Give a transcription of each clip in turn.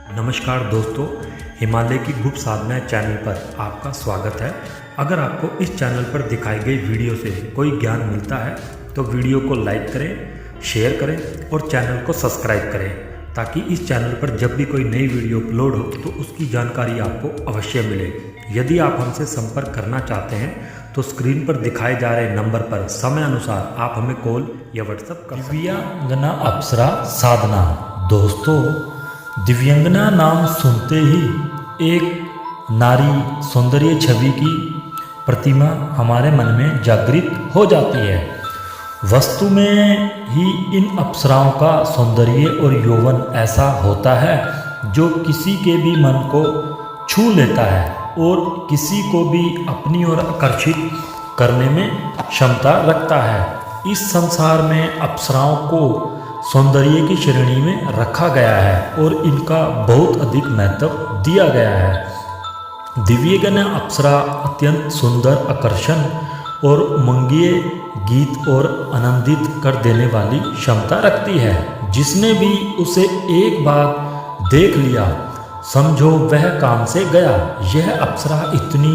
नमस्कार दोस्तों, हिमालय की गुप्त साधना चैनल पर आपका स्वागत है। अगर आपको इस चैनल पर दिखाई गई वीडियो से कोई ज्ञान मिलता है तो वीडियो को लाइक करें, शेयर करें और चैनल को सब्सक्राइब करें, ताकि इस चैनल पर जब भी कोई नई वीडियो अपलोड हो तो उसकी जानकारी आपको अवश्य मिले। यदि आप हमसे संपर्क करना चाहते हैं तो स्क्रीन पर दिखाए जा रहे नंबर पर समय अनुसार आप हमें कॉल या व्हाट्सएप कर सकते हैं। दिव्यांगना अप्सरा साधना। दोस्तों, दिव्यांगना नाम सुनते ही एक नारी सौंदर्य छवि की प्रतिमा हमारे मन में जागृत हो जाती है। वस्तु में ही इन अप्सराओं का सौंदर्य और यौवन ऐसा होता है जो किसी के भी मन को छू लेता है और किसी को भी अपनी ओर आकर्षित करने में क्षमता रखता है। इस संसार में अप्सराओं को सौंदर्य की श्रेणी में रखा गया है और इनका बहुत अधिक महत्व दिया गया है। दिव्यगना अप्सरा अत्यंत सुंदर, आकर्षण और उमंगीय गीत और आनंदित कर देने वाली क्षमता रखती है। जिसने भी उसे एक बार देख लिया, समझो वह काम से गया। यह अप्सरा इतनी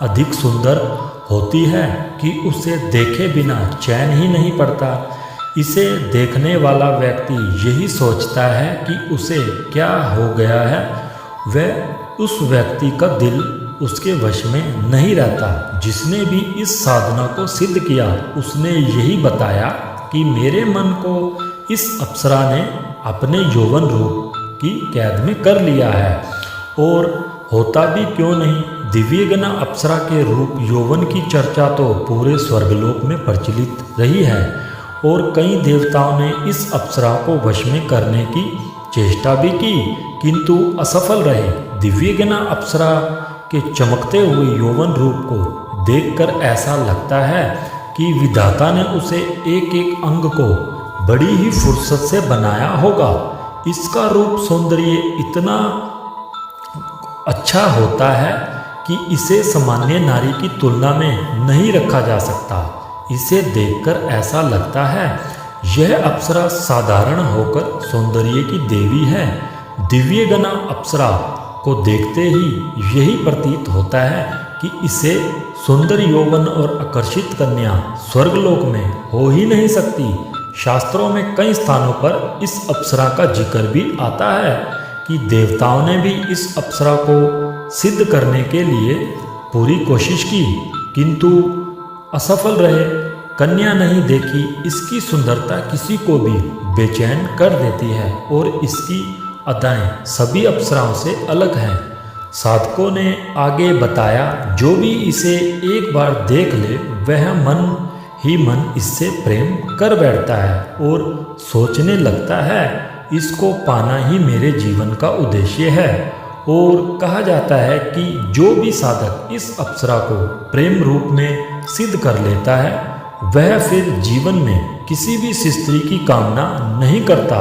अधिक सुंदर होती है कि उसे देखे बिना चैन ही नहीं पड़ता। इसे देखने वाला व्यक्ति यही सोचता है कि उसे क्या हो गया है। वह उस व्यक्ति का दिल उसके वश में नहीं रहता। जिसने भी इस साधना को सिद्ध किया उसने यही बताया कि मेरे मन को इस अप्सरा ने अपने यौवन रूप की कैद में कर लिया है। और होता भी क्यों नहीं, दिव्यगना अप्सरा के रूप यौवन की चर्चा तो पूरे स्वर्गलोक में प्रचलित रही है और कई देवताओं ने इस अप्सरा को वश में करने की चेष्टा भी की, किंतु असफल रहे। दिव्यगना अप्सरा के चमकते हुए यौवन रूप को देखकर ऐसा लगता है कि विधाता ने उसे एक एक अंग को बड़ी ही फुर्सत से बनाया होगा। इसका रूप सौंदर्य इतना अच्छा होता है कि इसे सामान्य नारी की तुलना में नहीं रखा जा सकता। इसे देखकर ऐसा लगता है यह अप्सरा साधारण होकर सौंदर्य की देवी है। दिव्यगना अप्सरा को देखते ही यही प्रतीत होता है कि इसे सुंदर यौवन और आकर्षित कन्या स्वर्गलोक में हो ही नहीं सकती। शास्त्रों में कई स्थानों पर इस अप्सरा का जिक्र भी आता है कि देवताओं ने भी इस अप्सरा को सिद्ध करने के लिए पूरी कोशिश की, किंतु असफल रहे। कन्या नहीं देखी, इसकी सुंदरता किसी को भी बेचैन कर देती है और इसकी अदाएं सभी अप्सराओं से अलग हैं। साधकों ने आगे बताया, जो भी इसे एक बार देख ले वह मन ही मन इससे प्रेम कर बैठता है और सोचने लगता है इसको पाना ही मेरे जीवन का उद्देश्य है। और कहा जाता है कि जो भी साधक इस अप्सरा को प्रेम रूप में सिद्ध कर लेता है वह फिर जीवन में किसी भी स्त्री की कामना नहीं करता,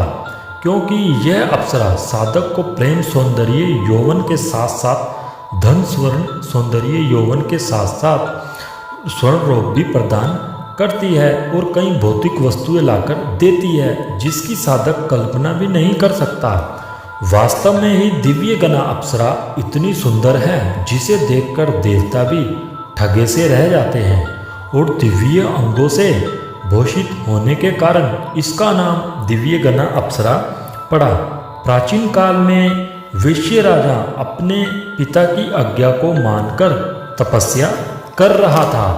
क्योंकि यह अप्सरा साधक को प्रेम सौंदर्य यौवन के साथ साथ धन स्वर्ण सौंदर्य यौवन के साथ साथ स्वर्ण रोग भी प्रदान करती है और कई भौतिक वस्तुएं लाकर देती है जिसकी साधक कल्पना भी नहीं कर सकता। वास्तव में ही दिव्यगना अप्सरा इतनी सुंदर है जिसे देखकर देवता भी ठगे से रह जाते हैं और दिव्य अंगों से भूषित होने के कारण इसका नाम दिव्यगना अप्सरा पड़ा। प्राचीन काल में वैश्य राजा अपने पिता की आज्ञा को मानकर तपस्या कर रहा था।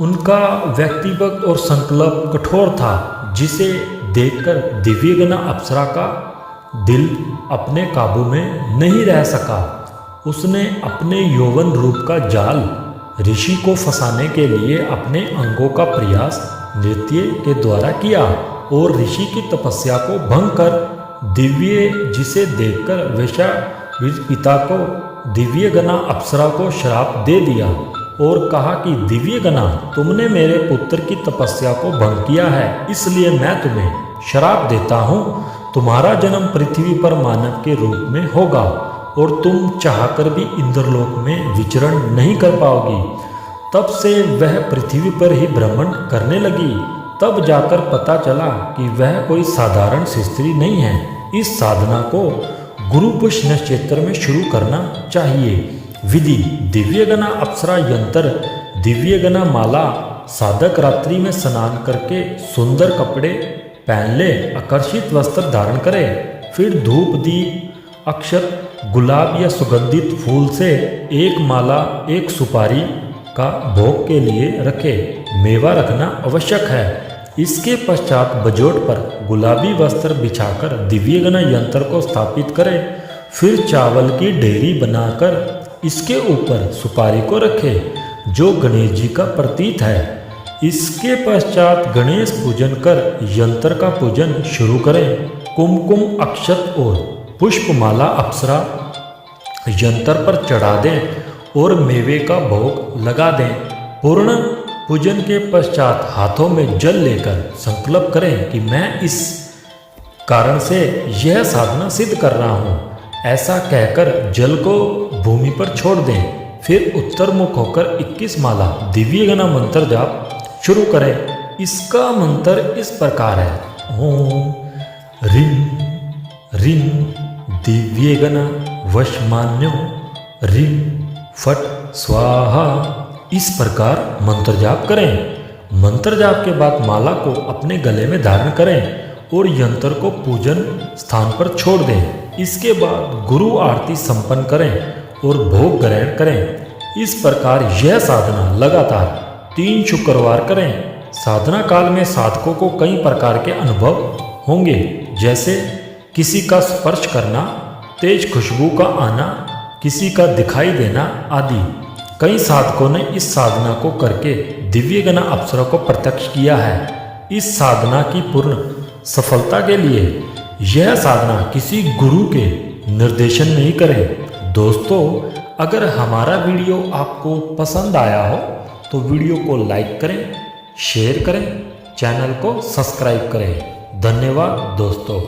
उनका व्यक्तिगत और संकल्प कठोर था, जिसे देखकर दिव्यगना अप्सरा का दिल अपने काबू में नहीं रह सका। उसने अपने यौवन रूप का जाल ऋषि को फंसाने के लिए अपने अंगों का प्रयास नृत्य के द्वारा किया और ऋषि की तपस्या को भंग कर दिव्य जिसे देखकर वैश्य पिता को दिव्यगना अप्सरा को श्राप दे दिया और कहा कि दिव्यगना, तुमने मेरे पुत्र की तपस्या को भंग किया है, इसलिए मैं तुम्हें श्राप देता हूँ। तुम्हारा जन्म पृथ्वी पर मानव के रूप में होगा और तुम चाहकर भी इंद्रलोक में विचरण नहीं कर पाओगी। तब से वह पृथ्वी पर ही भ्रमण करने लगी। तब जाकर पता चला कि वह कोई साधारण स्त्री नहीं है। इस साधना को गुरु पुष्य नक्षत्र में शुरू करना चाहिए। विधि: दिव्यगना अप्सरा यंत्र, दिव्यगना माला। साधक रात्रि में स्नान करके सुंदर कपड़े पहन ले, आकर्षित वस्त्र धारण करे, फिर धूप दीप अक्षत गुलाब या सुगंधित फूल से एक माला एक सुपारी का भोग के लिए रखे। मेवा रखना आवश्यक है। इसके पश्चात बजोट पर गुलाबी वस्त्र बिछाकर दिव्यगना यंत्र को स्थापित करें। फिर चावल की ढेरी बनाकर इसके ऊपर सुपारी को रखे जो गणेश जी का प्रतीक है। इसके पश्चात गणेश पूजन कर यंत्र का पूजन शुरू करें। कुमकुम अक्षत और पुष्पमाला अप्सरा यंत्र पर चढ़ा दें और मेवे का भोग लगा दें। पूर्ण पूजन के पश्चात हाथों में जल लेकर संकल्प करें कि मैं इस कारण से यह साधना सिद्ध कर रहा हूँ। ऐसा कहकर जल को भूमि पर छोड़ दें। फिर उत्तर मुख होकर 21 माला दिव्यगना मंत्र जाप शुरू करें। इसका मंत्र इस प्रकार है: ओम ह्रीं ह्रीं दिव्यगना वशमान्यो ह्रीं फट स्वाहा। इस प्रकार मंत्र जाप करें। मंत्र जाप के बाद माला को अपने गले में धारण करें और यंत्र को पूजन स्थान पर छोड़ दें। इसके बाद गुरु आरती संपन्न करें और भोग ग्रहण करें। इस प्रकार यह साधना लगातार 3 शुक्रवार करें। साधना काल में साधकों को कई प्रकार के अनुभव होंगे, जैसे किसी का स्पर्श करना, तेज खुशबू का आना, किसी का दिखाई देना आदि। कई साधकों ने इस साधना को करके दिव्यगना अप्सरा को प्रत्यक्ष किया है। इस साधना की पूर्ण सफलता के लिए यह साधना किसी गुरु के निर्देशन में ही करें। दोस्तों, अगर हमारा वीडियो आपको पसंद आया हो तो वीडियो को लाइक करें, शेयर करें, चैनल को सब्सक्राइब करें। धन्यवाद दोस्तों।